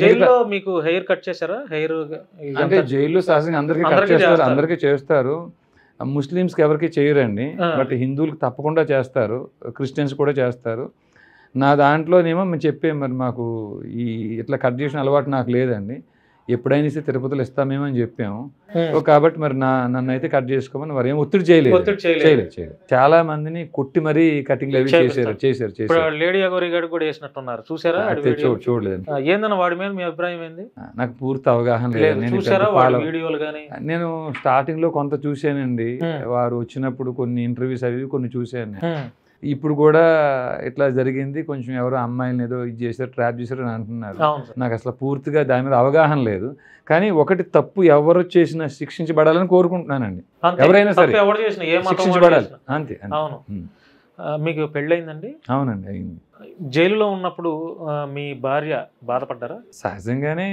జైల్లో మీకు hair cut చేశారా? హెయిర్ అంటే జైల్లో సహజంగా అందరికీ కట్ చేస్తారు, అందరికీ చేస్తారు. ముస్లిమ్స్కి ఎవరికి చేయరండి, బట్ హిందువులకు తప్పకుండా చేస్తారు, క్రిస్టియన్స్ కూడా చేస్తారు. నా దాంట్లోనేమో మేము చెప్పే మరి మాకు ఈ ఇట్లా కట్ చేసిన అలవాటు నాకు లేదండి, ఎప్పుడైనా ఇస్తే తిరుపతిలో ఇస్తామేమో అని చెప్పాము. కాబట్టి మరి నన్ను అయితే కట్ చేసుకోమని మరి ఏం ఒత్తిడి చేయలేదు. చాలా మందిని కొట్టి మరీ కటింగ్ అవి చేశారు. లేడీ అగోరి గారు కూడా వేసినట్టున్నారు, చూసారా? చూడలేదు. ఏందన్న వాడి మీద మీ అభిప్రాయం ఏంది? నాకు పూర్తి అవగాహన లేదు. నేను స్టార్టింగ్ లో కొంత చూశానండి, వారు వచ్చినప్పుడు కొన్ని ఇంటర్వ్యూస్ అవి కొన్ని చూశాను. ఇప్పుడు కూడా ఇట్లా జరిగింది, కొంచెం ఎవరో అమ్మాయిని ఏదో ఇది చేశారు, ట్రాప్ చేశారు అని అంటున్నారు. నాకు అసలు పూర్తిగా దాని మీద అవగాహన లేదు. కానీ ఒకటి తప్పు ఎవరు చేసినా శిక్షించబడాలని కోరుకుంటున్నానండి. ఎవరైనా సరే శిక్షించబడాలి, అంతే. మీకు పెళ్ళయిందండి? అవునండి, అయింది. జైలులో ఉన్నప్పుడు మీ భార్య బాధపడ్డారా? సహజంగానే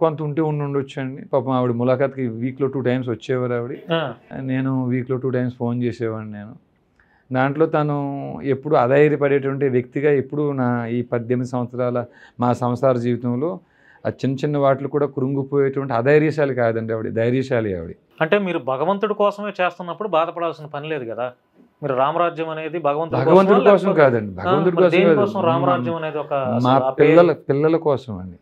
కొంత ఉంటే ఉండొచ్చు అండి. పాపం ఆవిడ ములాఖాత్కి వీక్లో 2 times వచ్చేవారు ఆవిడ. నేను వీక్లో 2 times ఫోన్ చేసేవాడిని. నేను దాంట్లో తను ఎప్పుడు అధైర్యపడేటువంటి వ్యక్తిగా ఎప్పుడు నా ఈ 18 సంవత్సరాల మా సంసార జీవితంలో ఆ చిన్న చిన్న వాటిలు కూడా కృంగిపోయేటువంటి అధైర్యశాలి కాదండి ఆవిడ, ధైర్యశాలి ఆవిడ. అంటే మీరు భగవంతుడి కోసమే చేస్తున్నప్పుడు బాధపడాల్సిన పని లేదు కదా. మీరు రామరాజ్యం అనేది భగవంతుడి కోసం కాదండి, భగవంతుడి కోసం. రామరాజ్యం అనేది ఒక మా పిల్లల కోసం అండి,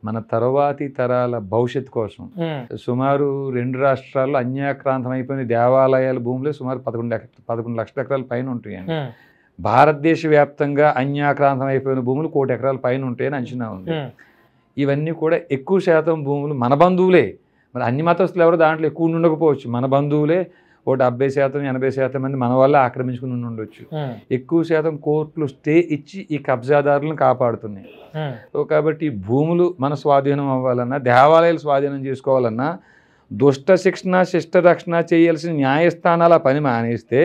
మన తరువాతి తరాల భవిష్యత్తు కోసం. సుమారు 2 రాష్ట్రాల్లో అన్యాక్రాంతం అయిపోయిన దేవాలయాల భూములే సుమారు 11 లక్షల ఎకరాల పైన ఉంటాయండి. భారతదేశ వ్యాప్తంగా అన్యాక్రాంతం అయిపోయిన భూములు 1 కోటి ఎకరాల పైన ఉంటాయని అంచనా ఉంది. ఇవన్నీ కూడా ఎక్కువ శాతం భూములు మన బంధువులే. మరి అన్ని మతస్థులు ఎవరు దాంట్లో ఎక్కువ ఉండకపోవచ్చు, మన బంధువులే. 70% 80% మంది మన వల్ల ఆక్రమించుకుని ఉండొచ్చు. ఎక్కువ శాతం కోర్టులు స్టే ఇచ్చి ఈ కబ్జాదారులను కాపాడుతున్నాయి. కాబట్టి భూములు మన స్వాధీనం అవ్వాలన్నా, దేవాలయాలు స్వాధీనం చేసుకోవాలన్నా, దుష్ట శిక్షణ శిష్ట రక్షణ చేయాల్సిన న్యాయస్థానాల పని మానేస్తే,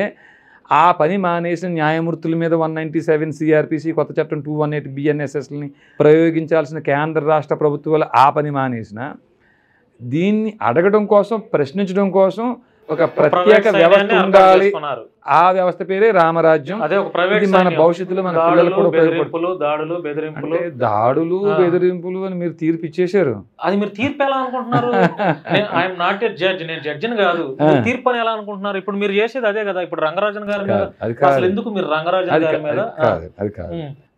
ఆ పని మానేసిన న్యాయమూర్తుల మీద 197 CRPC, కొత్త చట్టం 218 BNSSని ప్రయోగించాల్సిన కేంద్ర రాష్ట్ర ప్రభుత్వాలు ఆ పని మానేసిన, దీన్ని అడగడం కోసం, ప్రశ్నించడం కోసం ఒక ప్రత్యేక వ్యవస్థ ఉండాలి. ఆ వ్యవస్థ పేరే రామరాజ్యం. మన భవిష్యత్తులో మన పిల్లలు కూడా ఉపయోగపడుతుంది. దాడులు బెదిరింపులు అని మీరు తీర్పు ఇచ్చేశారు. అది మీరు తీర్పు ఎలా అనుకుంటున్నారు? ఐఎమ్ నాట్ ఎ జడ్జ్, నేను జడ్జిని కాదు. తీర్పు అని ఎలా అనుకుంటున్నారు? ఇప్పుడు మీరు చేసేది అదే కదా. ఇప్పుడు రంగరాజన్ గారి మీద అసలు ఎందుకు మీరు రంగరాజన్ గారి మీద? అది కాదు.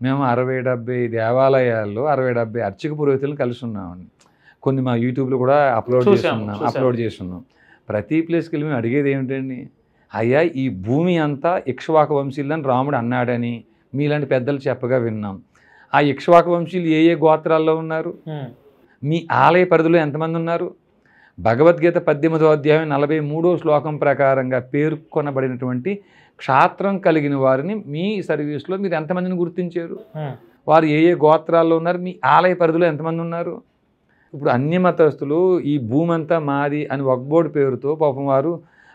మేము 60-70 దేవాలయాల్లో 60-70 అర్చక పురోహితులను కలిసి ఉన్నామండి. కొన్ని మా యూట్యూబ్లో కూడా అప్లోడ్ చేస్తున్నాం. ప్రతి ప్లేస్కి వెళ్ళి మేము అడిగేది ఏమిటండి, అయ్యా ఈ భూమి అంతా ఇక్ష్వాకు వంశీయులని రాముడు అన్నాడని మీలాంటి పెద్దలు చెప్పగా విన్నాం. ఆ ఇక్ష్వాకు వంశీయులు ఏ ఏ గోత్రాల్లో ఉన్నారు? మీ ఆలయ పరిధిలో ఎంతమంది ఉన్నారు? భగవద్గీత 18వ అధ్యాయం 43వ శ్లోకం ప్రకారంగా పేర్కొనబడినటువంటి క్షాత్రం కలిగిన వారిని మీ సర్వీస్లో మీరు ఎంతమందిని గుర్తించారు? వారు ఏ ఏ గోత్రాల్లో ఉన్నారు? మీ ఆలయ పరిధిలో ఎంతమంది ఉన్నారు? ఇప్పుడు అన్ని మతస్థులు ఈ భూమి అంతా మాది అని వక్బోర్డు పేరుతో పాపం వారు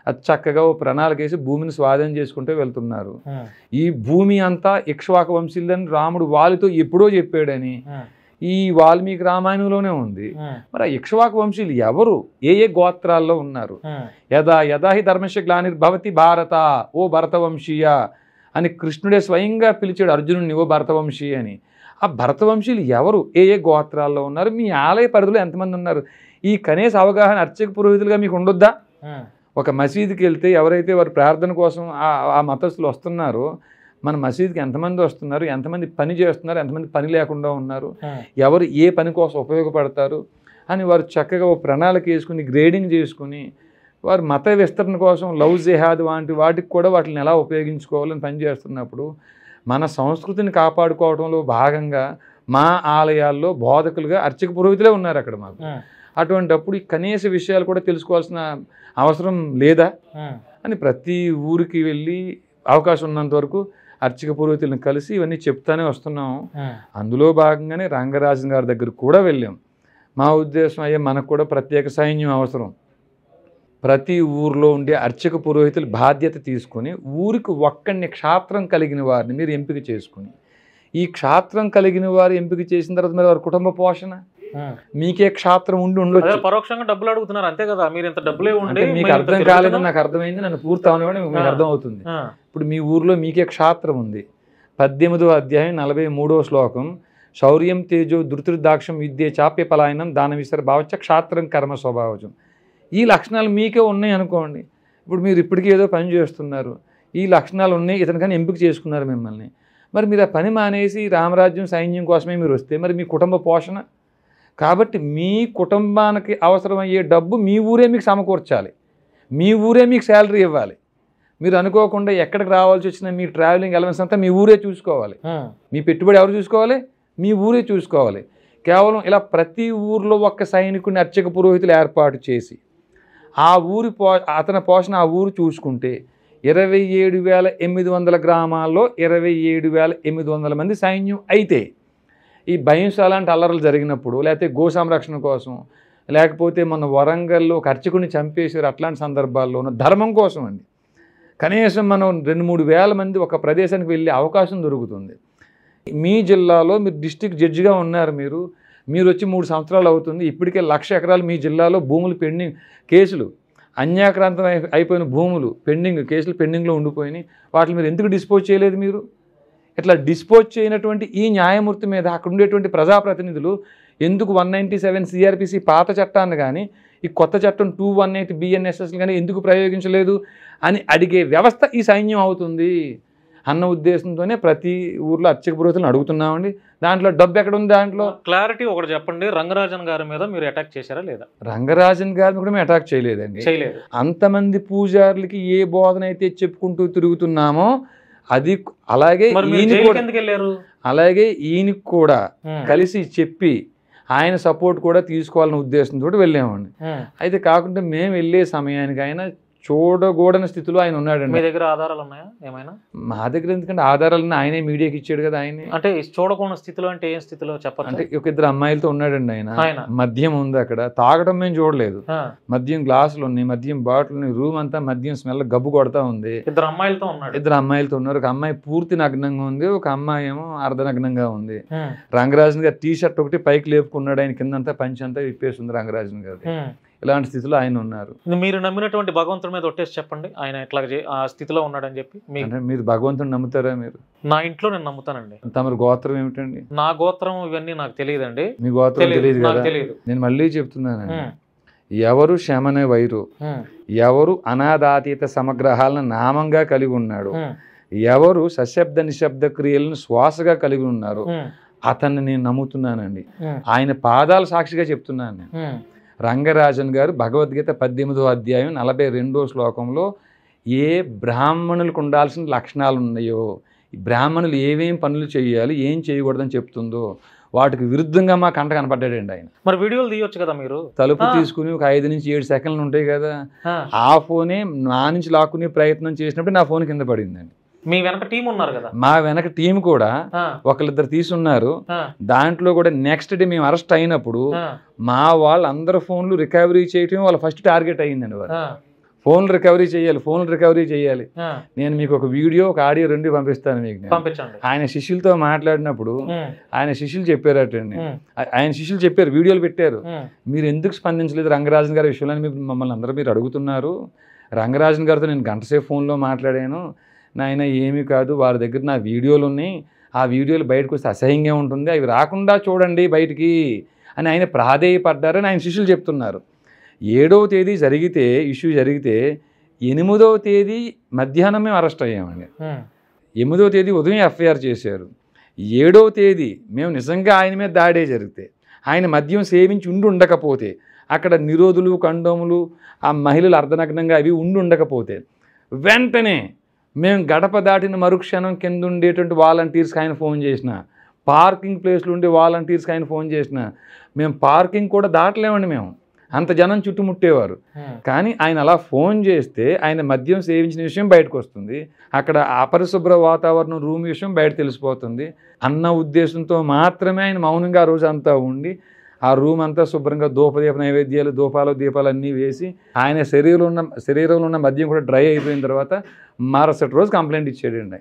అది చక్కగా ఓ ప్రణాళిక వేసి భూమిని స్వాధీనం చేసుకుంటూ వెళ్తున్నారు. ఈ భూమి అంతా ఇక్ష్వాకు వంశీయులని రాముడు వాలితో ఎప్పుడో చెప్పాడని ఈ వాల్మీకి రామాయణంలోనే ఉంది. మరి ఆ ఇక్ష్వాకు వంశీయులు ఎవరు? ఏ ఏ గోత్రాల్లో ఉన్నారు? యదా హి ధర్మస్య గ్లానిర్భవతి భారత, ఓ భరతవంశీయ అని కృష్ణుడే స్వయంగా పిలిచాడు అర్జునుడిని, ఓ భరతవంశీ అని. ఆ భరతవంశీయులు ఎవరు? ఏ ఏ గోత్రాల్లో ఉన్నారు? మీ ఆలయ పరిధిలో ఎంతమంది ఉన్నారు? ఈ కనీస అవగాహన అర్చక పురోహితులుగా మీకు ఉండొద్దా? ఒక మసీదుకి వెళ్తే ఎవరైతే వారు ప్రార్థన కోసం ఆ మతస్థులు వస్తున్నారో, మన మసీదుకి ఎంతమంది వస్తున్నారు, ఎంతమంది పని చేస్తున్నారు, ఎంతమంది పని లేకుండా ఉన్నారు, ఎవరు ఏ పని కోసం ఉపయోగపడతారు అని వారు చక్కగా ఓ ప్రణాళిక వేసుకుని గ్రేడింగ్ చేసుకుని వారు మత విస్తరణ కోసం లవ్ జిహాద్ వంటి వాటికి కూడా వాటిని ఎలా ఉపయోగించుకోవాలని పనిచేస్తున్నప్పుడు మన సంస్కృతిని కాపాడుకోవడంలో భాగంగా మా ఆలయాల్లో బోధకులుగా అర్చక పురోహితులే ఉన్నారు అక్కడ మాకు. అటువంటిప్పుడు ఈ కనీస విషయాలు కూడా తెలుసుకోవాల్సిన అవసరం లేదా అని ప్రతి ఊరికి వెళ్ళి అవకాశం ఉన్నంత వరకు అర్చక పురోహితులను కలిసి ఇవన్నీ చెప్తానే వస్తున్నాం. అందులో భాగంగానే రంగరాజన్ గారి దగ్గరకు కూడా వెళ్ళాం. మా ఉద్దేశం అయ్యే మనకు కూడా ప్రత్యేక సైన్యం అవసరం. ప్రతి ఊర్లో ఉండే అర్చక పురోహితులు బాధ్యత తీసుకొని ఊరికి ఒక్కడిని క్షాత్రం కలిగిన వారిని మీరు ఎంపిక చేసుకుని, ఈ క్షాత్రం కలిగిన వారు ఎంపిక చేసిన తర్వాత మరి వారి కుటుంబ పోషణ మీకే క్షాత్రం ఉండొచ్చు. పరోక్షంగా డబ్బులు అడుగుతున్నారు అంతే కదా. మీరు ఇంత డబ్బులే ఉంటే మీకు అర్థం కాలేదని నాకు అర్థమైంది, నన్ను పూర్తి అవనివ్వండి, మీకు అర్థం అవుతుంది. ఇప్పుడు మీ ఊర్లో మీకే క్షాత్రం ఉంది. 18వ అధ్యాయం 43వ శ్లోకం, శౌర్యం తేజో ధృతిర్దాక్షం విద్యే చాప్య పలాయనం దాన విసర భావచ్చ క్షాత్రం కర్మ స్వభావజం. ఈ లక్షణాలు మీకే ఉన్నాయి అనుకోండి. ఇప్పుడు మీరు ఇప్పటికీ ఏదో పని చేస్తున్నారు, ఈ లక్షణాలు ఉన్నాయి, ఇతనికని ఎంపిక చేసుకున్నారు మిమ్మల్ని. మరి మీరు ఆ పని మానేసి రామరాజ్యం సైన్యం కోసమే మీరు వస్తే మరి మీ కుటుంబ పోషణ, కాబట్టి మీ కుటుంబానికి అవసరమయ్యే డబ్బు మీ ఊరే మీకు సమకూర్చాలి, మీ ఊరే మీకు శాలరీ ఇవ్వాలి. మీరు అనుకోకుండా ఎక్కడికి రావాల్సి వచ్చినా మీ ట్రావెలింగ్ ఎలవెన్స్ అంతా మీ ఊరే చూసుకోవాలి. మీ పెట్టుబడి ఎవరు చూసుకోవాలి? మీ ఊరే చూసుకోవాలి. కేవలం ఇలా ప్రతి ఊరిలో ఒక్క సైనికుని అర్చక పురోహితులు ఏర్పాటు చేసి ఆ ఊరి అతని పోషణ ఆ ఊరు చూసుకుంటే 27,800 గ్రామాల్లో 27,800 మంది సైన్యం అయితే ఈ భయంస లాంటి అల్లర్లు జరిగినప్పుడు, లేకపోతే గో సంరక్షణ కోసం, లేకపోతే మన వరంగల్లో ఒక అర్చకుని చంపేసారు, అట్లాంటి సందర్భాల్లో ఉన్న ధర్మం కోసం అండి కనీసం మనం 2-3 వేల మంది ఒక ప్రదేశానికి వెళ్ళే అవకాశం దొరుకుతుంది. మీ జిల్లాలో మీరు డిస్ట్రిక్ట్ జడ్జిగా ఉన్నారు, మీరు వచ్చి 3 సంవత్సరాలు అవుతుంది. ఇప్పటికే 1,00,000 ఎకరాలు మీ జిల్లాలో భూములు పెండింగ్ కేసులు, అన్యాక్రాంతం అయిపోయిన భూములు కేసులు పెండింగ్లో ఉండిపోయినాయి. వాటిని మీరు ఎందుకు డిస్పోజ్ చేయలేదు? మీరు ఇట్లా డిస్పోజ్ చేయనటువంటి ఈ న్యాయమూర్తి మీద అక్కడ ఉండేటువంటి ప్రజాప్రతినిధులు ఎందుకు 197 సిఆర్పిసి పాత చట్టాన్ని కానీ ఈ కొత్త చట్టం 218 బిఎన్ఎస్ఎస్ కానీ ఎందుకు ప్రయోగించలేదు అని అడిగే వ్యవస్థ ఈ సైన్యం అవుతుంది అన్న ఉద్దేశంతోనే ప్రతి ఊర్లో అర్చక పురోహితులను అడుగుతున్నామండి. దాంట్లో డబ్బు ఎక్కడ ఉంది? దాంట్లో క్లారిటీ ఒకటి చెప్పండి. రంగరాజన్ గారి మీద మీరు అటాక్ చేశారా లేదా? రంగరాజన్ గారిని కూడా మేము అటాక్ చేయలేదండి. అంతమంది పూజారులకి ఏ బోధన అయితే చెప్పుకుంటూ తిరుగుతున్నామో అది అలాగే ఈయనకి కూడా కలిసి చెప్పి ఆయన సపోర్ట్ కూడా తీసుకోవాలనే ఉద్దేశంతో వెళ్ళామండి. అయితే కాకుండా మేము వెళ్ళే సమయానికి ఆయన చూడకూడని స్థితిలో ఆయన ఉన్నాడండి. మీ దగ్గర ఆధారాలు ఉన్నాయా ఏమైనా? మా దగ్గర ఎందుకంటే ఆధారాలను ఆయనే మీడియాకి ఇచ్చాడు కదా. ఆయన అంటే చూడకూడని స్థితిలో అంటే ఏ స్థితిలో చెప్పండి? అంటే ఒక 2 అమ్మాయిలతో ఉన్నాడండి ఆయన. మద్యం ఉంది అక్కడ, తాగడం మేము చూడలేదు. మద్యం గ్లాసులు ఉన్నాయి, మద్యం బాటిల్ ఉన్నాయి, రూమ్ అంతా మద్యం స్మెల్ గబ్బు కొడతా ఉంది. 2 అమ్మాయిలతో ఉన్నాడు. 2 అమ్మాయిలతో ఉన్నారు. ఒక అమ్మాయి పూర్తి నగ్నంగా ఉంది, ఒక అమ్మాయి ఏమో అర్ధనగ్నంగా ఉంది. రంగరాజన్ గారు టీ షర్ట్ ఒకటి పైకి లేపుకున్నాడు, ఆయన కిందంతా పంచి అంతా విప్పేస్తుంది రంగరాజన్ గారు. ఇలాంటి స్థితిలో ఆయన ఉన్నారు. మీరు నమ్మినటువంటి భగవంతుడి మీద ఒట్టేసి చెప్పండి ఆయన ఎట్లా ఆ స్థితిలో ఉన్నాడని చెప్పి. మీరు భగవంతుని నమ్ముతారా? మీరు? నా ఇంట్లో నేను నమ్ముతానండి. తమరి గోత్రం ఏమిటండి? నా గోత్రం ఇవన్నీ నాకు తెలియదండి. మీ గోత్రం తెలియదు కదా? నేను మళ్ళీ చెప్తున్నానండి, ఎవరు శమన వైరు, ఎవరు అనాదాతీత సమగ్రహాలను నామంగా కలిగి ఉన్నాడు, ఎవరు సశబ్ద నిశ్శబ్ద క్రియలను శ్వాసగా కలిగి ఉన్నారు, అతన్ని నేను నమ్ముతున్నానండి. ఆయన పాదాల సాక్షిగా చెప్తున్నాను నేను. రంగరాజన్ గారు భగవద్గీత 18వ అధ్యాయం 42వ శ్లోకంలో ఏ బ్రాహ్మణులకు ఉండాల్సిన లక్షణాలు ఉన్నాయో, ఈ బ్రాహ్మణులు ఏమేం పనులు చేయాలి, ఏం చేయకూడదని చెప్తుందో వాటికి విరుద్ధంగా మా కంట కనపడ్డాడండి ఆయన. మరి వీడియోలు తీయొచ్చు కదా మీరు? తలుపు తీసుకుని ఒక 5 నుంచి 7 సెకండ్లు ఉంటాయి కదా, ఆ ఫోనే నా నుంచి లాక్కునే ప్రయత్నం చేసినప్పుడు నా ఫోన్ కింద పడిందండి. మీ వెనక టీం ఉన్నారు కదా? మా వెనక టీం కూడా 1-2 తీసున్నారు. దాంట్లో కూడా నెక్స్ట్ డే మేము అరెస్ట్ అయినప్పుడు మా వాళ్ళు అందరు ఫోన్లు రికవరీ చేయటం వాళ్ళ ఫస్ట్ టార్గెట్ అయ్యిందండి. వాళ్ళు ఫోన్లు రికవరీ చేయాలి. నేను మీకు ఒక వీడియో ఒక ఆడియో 2 పంపిస్తాను మీకు. ఆయన శిష్యులతో మాట్లాడినప్పుడు ఆయన శిష్యులు చెప్పారటండి, ఆయన శిష్యులు చెప్పారు, వీడియోలు పెట్టారు, మీరు ఎందుకు స్పందించలేదు రంగరాజన్ గారి విషయంలో మమ్మల్ని అందరూ మీరు అడుగుతున్నారు. రంగరాజన్ గారితో నేను గంటసేపు ఫోన్లో మాట్లాడాను, నాయన ఏమీ కాదు, వారి దగ్గర నా వీడియోలు ఉన్నాయి, ఆ వీడియోలు బయటకు వస్తే అసహ్యంగా ఉంటుంది, అవి రాకుండా చూడండి బయటికి అని ఆయన ప్రాధేయపడ్డారని ఆయన శిష్యులు చెప్తున్నారు. 7వ తేదీ ఇష్యూ జరిగితే 8వ తేదీ మధ్యాహ్నం మేము అరెస్ట్ అయ్యామండి. 8వ తేదీ ఉదయం ఎఫ్ఐఆర్ చేశారు. 7వ తేదీ మేము నిజంగా ఆయన మీద దాడే జరిగితే, ఆయన మద్యం సేవించి ఉండకపోతే, అక్కడ నిరోధులు కండోములు ఆ మహిళలు అర్ధనగ్నంగా అవి ఉండకపోతే వెంటనే మేము గడప దాటిన మరుక్షణం కింద ఉండేటువంటి వాలంటీర్స్కి ఆయన ఫోన్ చేసిన, పార్కింగ్ ప్లేస్లో ఉండే వాలంటీర్స్కి ఆయన ఫోన్ చేసిన, మేము పార్కింగ్ కూడా దాటలేమండి, మేము అంత జనం చుట్టుముట్టేవారు. కానీ ఆయన అలా ఫోన్ చేస్తే ఆయన మద్యం సేవించిన విషయం బయటకు వస్తుంది, అక్కడ అపరిశుభ్ర వాతావరణం రూమ్ విషయం బయట తెలిసిపోతుంది అన్న ఉద్దేశంతో మాత్రమే ఆయన మౌనంగా ఆ రోజు అంతా ఉండి ఆ రూమ్ అంతా శుభ్రంగా ధూపదీప నైవేద్యాలు దీపాలు అన్నీ వేసి ఆయన శరీరంలో ఉన్న మద్యం కూడా డ్రై అయిపోయిన తర్వాత మరుసటి రోజు కంప్లైంట్ ఇచ్చాడండి.